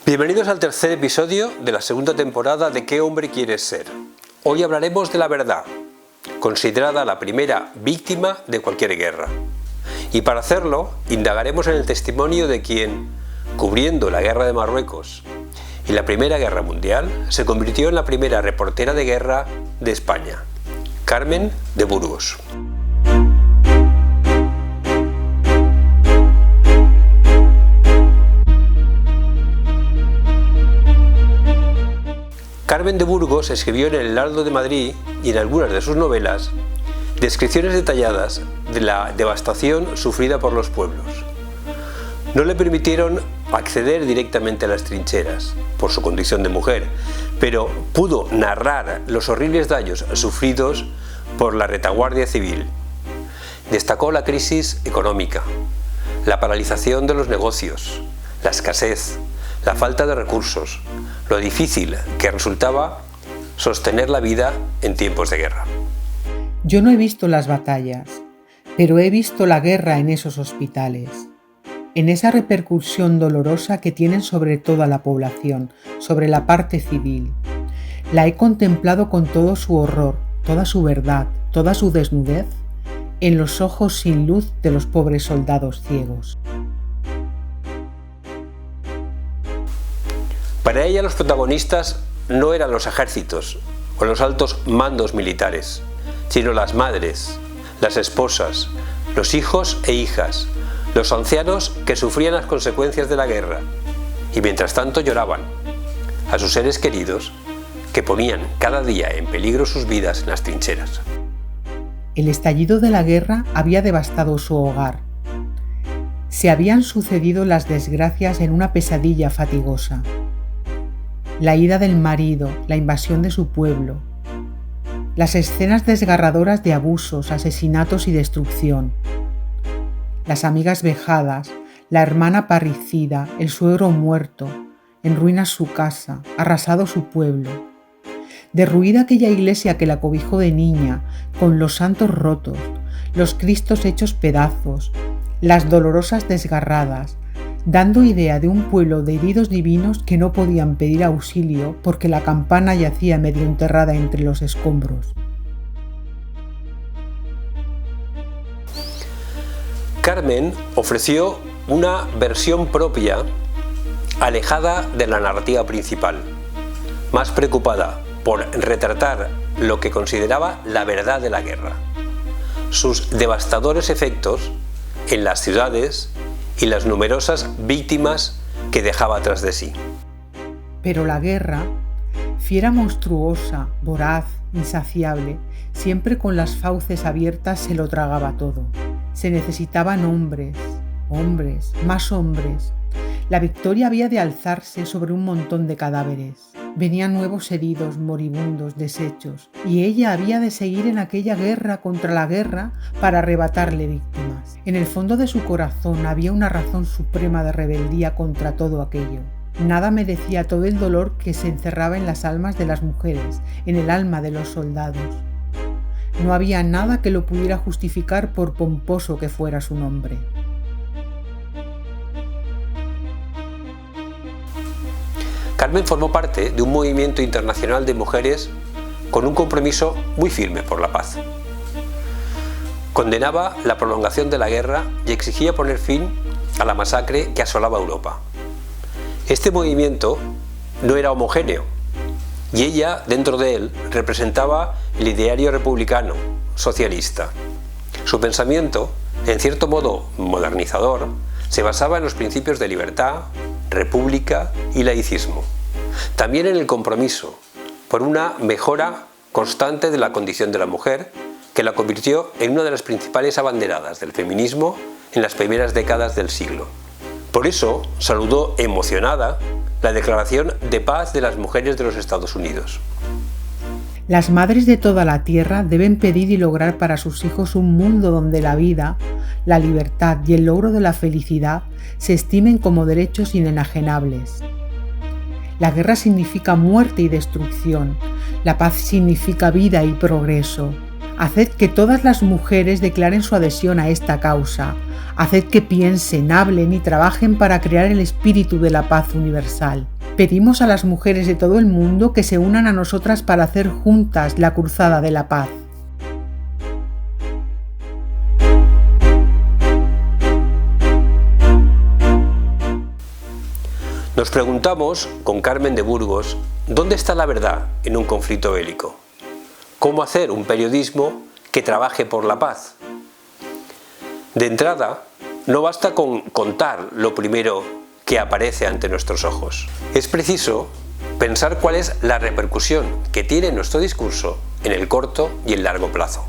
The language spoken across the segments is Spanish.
Bienvenidos al tercer episodio de la segunda temporada de ¿Qué hombre quieres ser? Hoy hablaremos de la verdad, considerada la primera víctima de cualquier guerra. Y para hacerlo, indagaremos en el testimonio de quien, cubriendo la guerra de Marruecos y la Primera Guerra Mundial, se convirtió en la primera reportera de guerra de España, Carmen de Burgos. Carmen de Burgos escribió en El Heraldo de Madrid y en algunas de sus novelas descripciones detalladas de la devastación sufrida por los pueblos. No le permitieron acceder directamente a las trincheras por su condición de mujer, pero pudo narrar los horribles daños sufridos por la retaguardia civil. Destacó la crisis económica, la paralización de los negocios, la escasez, la falta de recursos, lo difícil que resultaba sostener la vida en tiempos de guerra. Yo no he visto las batallas, pero he visto la guerra en esos hospitales, en esa repercusión dolorosa que tienen sobre toda la población, sobre la parte civil. La he contemplado con todo su horror, toda su verdad, toda su desnudez, en los ojos sin luz de los pobres soldados ciegos. Para ella los protagonistas no eran los ejércitos o los altos mandos militares, sino las madres, las esposas, los hijos e hijas, los ancianos que sufrían las consecuencias de la guerra y mientras tanto lloraban a sus seres queridos que ponían cada día en peligro sus vidas en las trincheras. El estallido de la guerra había devastado su hogar. Se habían sucedido las desgracias en una pesadilla fatigosa. La ida del marido, la invasión de su pueblo, las escenas desgarradoras de abusos, asesinatos y destrucción, las amigas vejadas, la hermana parricida, el suegro muerto, en ruinas su casa, arrasado su pueblo, derruida aquella iglesia que la cobijó de niña, con los santos rotos, los cristos hechos pedazos, las dolorosas desgarradas, dando idea de un pueblo de heridos divinos que no podían pedir auxilio porque la campana yacía medio enterrada entre los escombros. Carmen ofreció una versión propia, alejada de la narrativa principal, más preocupada por retratar lo que consideraba la verdad de la guerra, sus devastadores efectos en las ciudades y las numerosas víctimas que dejaba tras de sí. Pero la guerra, fiera monstruosa, voraz, insaciable, siempre con las fauces abiertas se lo tragaba todo. Se necesitaban hombres, más hombres. La victoria había de alzarse sobre un montón de cadáveres. Venían nuevos heridos, moribundos, deshechos, y ella había de seguir en aquella guerra contra la guerra para arrebatarle víctimas. En el fondo de su corazón había una razón suprema de rebeldía contra todo aquello. Nada merecía todo el dolor que se encerraba en las almas de las mujeres, en el alma de los soldados. No había nada que lo pudiera justificar por pomposo que fuera su nombre. Carmen formó parte de un movimiento internacional de mujeres con un compromiso muy firme por la paz. Condenaba la prolongación de la guerra y exigía poner fin a la masacre que asolaba Europa. Este movimiento no era homogéneo y ella, dentro de él, representaba el ideario republicano, socialista. Su pensamiento, en cierto modo modernizador, se basaba en los principios de libertad, república y laicismo. También en el compromiso por una mejora constante de la condición de la mujer, que la convirtió en una de las principales abanderadas del feminismo en las primeras décadas del siglo. Por eso saludó emocionada la Declaración de Paz de las Mujeres de los Estados Unidos. Las madres de toda la tierra deben pedir y lograr para sus hijos un mundo donde la vida, la libertad y el logro de la felicidad se estimen como derechos inenajenables. La guerra significa muerte y destrucción, la paz significa vida y progreso. Haced que todas las mujeres declaren su adhesión a esta causa. Haced que piensen, hablen y trabajen para crear el espíritu de la paz universal. Pedimos a las mujeres de todo el mundo que se unan a nosotras para hacer juntas la cruzada de la paz. Nos preguntamos, con Carmen de Burgos, ¿dónde está la verdad en un conflicto bélico? ¿Cómo hacer un periodismo que trabaje por la paz? De entrada, no basta con contar lo primero que aparece ante nuestros ojos. Es preciso pensar cuál es la repercusión que tiene nuestro discurso en el corto y el largo plazo.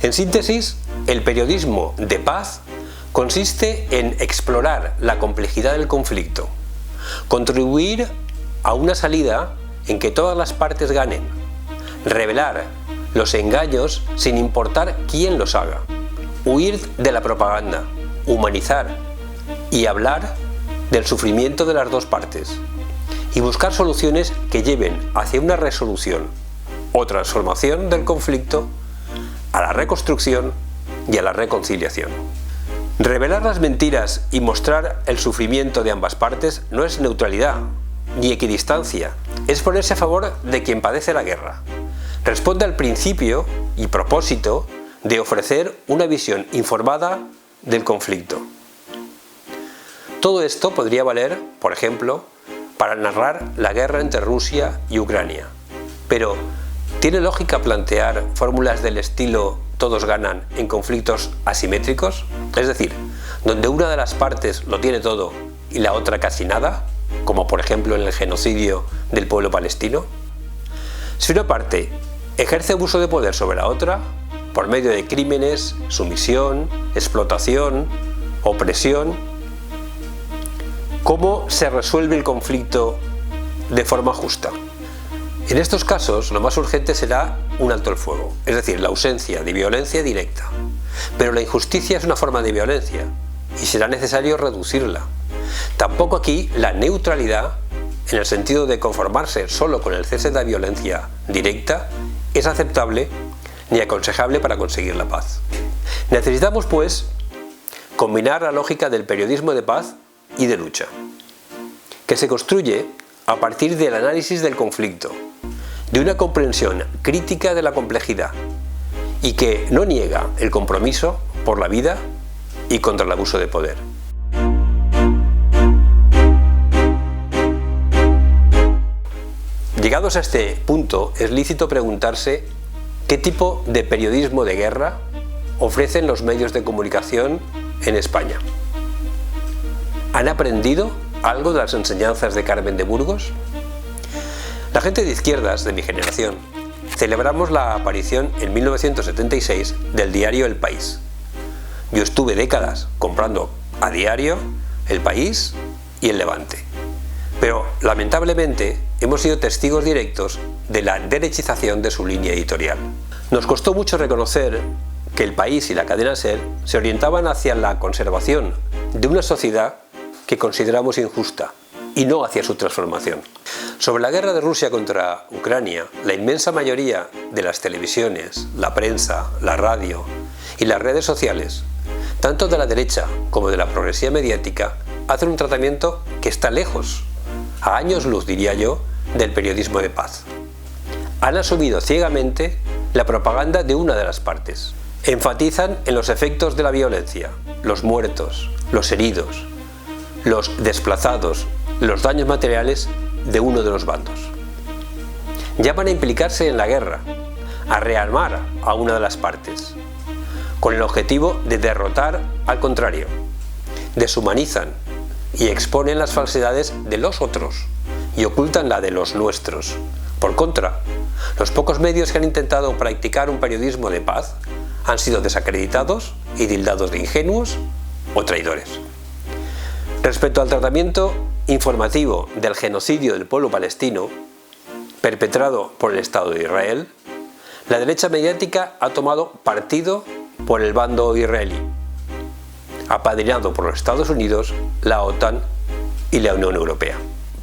En síntesis, el periodismo de paz consiste en explorar la complejidad del conflicto, contribuir a una salida en que todas las partes ganen, revelar los engaños sin importar quién los haga, huir de la propaganda, humanizar y hablar del sufrimiento de las dos partes y buscar soluciones que lleven hacia una resolución o transformación del conflicto, a la reconstrucción y a la reconciliación. Revelar las mentiras y mostrar el sufrimiento de ambas partes no es neutralidad ni equidistancia, es ponerse a favor de quien padece la guerra. Responde al principio y propósito de ofrecer una visión informada del conflicto. Todo esto podría valer, por ejemplo, para narrar la guerra entre Rusia y Ucrania. Pero, ¿tiene lógica plantear fórmulas del estilo todos ganan en conflictos asimétricos? Es decir, donde una de las partes lo tiene todo y la otra casi nada, como por ejemplo en el genocidio del pueblo palestino. Si una parte ejerce abuso de poder sobre la otra, por medio de crímenes, sumisión, explotación, opresión, ¿cómo se resuelve el conflicto de forma justa? En estos casos, lo más urgente será un alto el fuego, es decir, la ausencia de violencia directa. Pero la injusticia es una forma de violencia y será necesario reducirla. Tampoco aquí la neutralidad, en el sentido de conformarse solo con el cese de la violencia directa, es aceptable ni aconsejable para conseguir la paz. Necesitamos, pues, combinar la lógica del periodismo de paz y de lucha, que se construye a partir del análisis del conflicto, de una comprensión crítica de la complejidad y que no niega el compromiso por la vida y contra el abuso de poder. Llegados a este punto, es lícito preguntarse qué tipo de periodismo de guerra ofrecen los medios de comunicación en España. ¿Han aprendido algo de las enseñanzas de Carmen de Burgos? La gente de izquierdas de mi generación celebramos la aparición en 1976 del diario El País. Yo estuve décadas comprando a diario El País y El Levante. Pero lamentablemente hemos sido testigos directos de la derechización de su línea editorial. Nos costó mucho reconocer que El País y la cadena SER se orientaban hacia la conservación de una sociedad que consideramos injusta y no hacia su transformación. Sobre la guerra de Rusia contra Ucrania, la inmensa mayoría de las televisiones, la prensa, la radio y las redes sociales, tanto de la derecha como de la progresía mediática, hacen un tratamiento que está lejos, a años luz diría yo, del periodismo de paz. Han asumido ciegamente la propaganda de una de las partes. Enfatizan en los efectos de la violencia, los muertos, los heridos, los desplazados, los daños materiales de uno de los bandos. Llaman a implicarse en la guerra, a rearmar a una de las partes, con el objetivo de derrotar al contrario. Deshumanizan y exponen las falsedades de los otros y ocultan la de los nuestros. Por contra, los pocos medios que han intentado practicar un periodismo de paz han sido desacreditados y tildados de ingenuos o traidores. Respecto al tratamiento informativo del genocidio del pueblo palestino, perpetrado por el Estado de Israel, la derecha mediática ha tomado partido por el bando israelí, apadrinado por los Estados Unidos, la OTAN y la Unión Europea.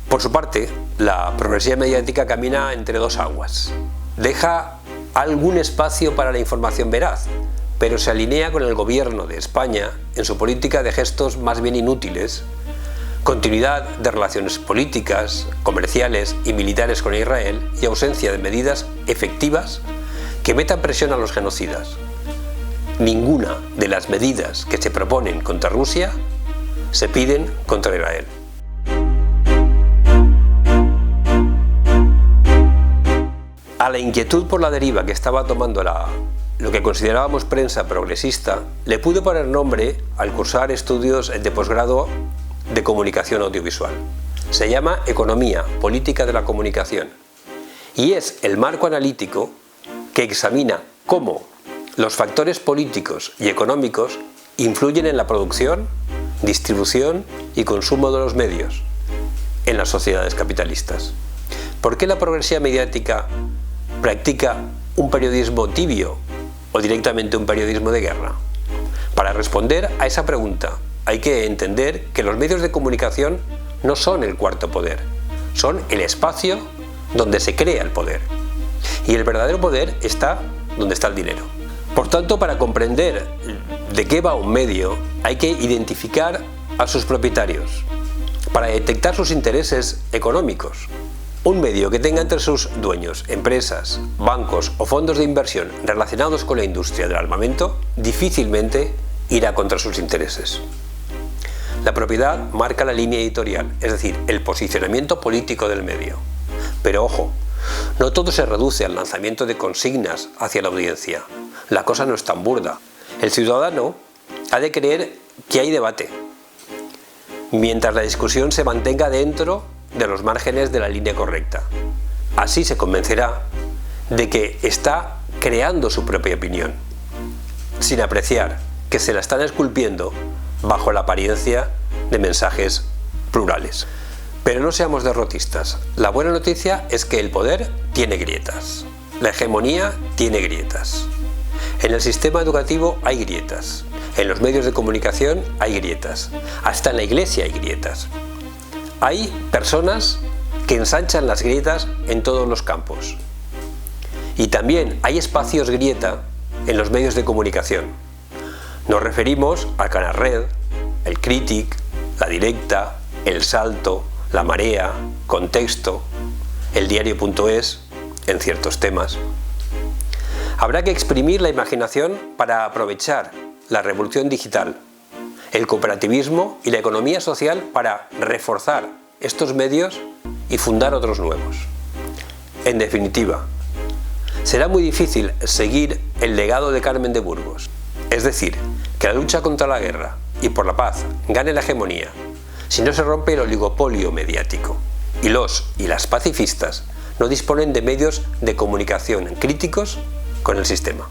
Por su parte, la progresía mediática camina entre dos aguas. Deja algún espacio para la información veraz, pero se alinea con el gobierno de España en su política de gestos más bien inútiles, continuidad de relaciones políticas, comerciales y militares con Israel y ausencia de medidas efectivas que metan presión a los genocidas. Ninguna de las medidas que se proponen contra Rusia se piden contra Israel. A la inquietud por la deriva que estaba tomando lo que considerábamos prensa progresista, le pude poner nombre al cursar estudios de posgrado de comunicación audiovisual. Se llama Economía Política de la Comunicación y es el marco analítico que examina cómo los factores políticos y económicos influyen en la producción, distribución y consumo de los medios en las sociedades capitalistas. ¿Por qué la progresía mediática practica un periodismo tibio o directamente un periodismo de guerra? Para responder a esa pregunta hay que entender que los medios de comunicación no son el cuarto poder, son el espacio donde se crea el poder. Y el verdadero poder está donde está el dinero. Por tanto, para comprender de qué va un medio, hay que identificar a sus propietarios, para detectar sus intereses económicos. Un medio que tenga entre sus dueños empresas, bancos o fondos de inversión relacionados con la industria del armamento, difícilmente irá contra sus intereses. La propiedad marca la línea editorial, es decir, el posicionamiento político del medio. Pero ojo, no todo se reduce al lanzamiento de consignas hacia la audiencia. La cosa no es tan burda. El ciudadano ha de creer que hay debate, mientras la discusión se mantenga dentro de los márgenes de la línea correcta. Así se convencerá de que está creando su propia opinión, sin apreciar que se la están esculpiendo bajo la apariencia de mensajes plurales. Pero no seamos derrotistas. La buena noticia es que el poder tiene grietas. La hegemonía tiene grietas. En el sistema educativo hay grietas. En los medios de comunicación hay grietas. Hasta en la iglesia hay grietas. Hay personas que ensanchan las grietas en todos los campos. Y también hay espacios grieta en los medios de comunicación. Nos referimos al Canal Red, el Crític, La Directa, El Salto, La Marea, Contexto, el Diario.es, en ciertos temas. Habrá que exprimir la imaginación para aprovechar la revolución digital, el cooperativismo y la economía social para reforzar estos medios y fundar otros nuevos. En definitiva, será muy difícil seguir el legado de Carmen de Burgos, es decir, que la lucha contra la guerra y por la paz gane la hegemonía si no se rompe el oligopolio mediático y los y las pacifistas no disponen de medios de comunicación críticos con el sistema.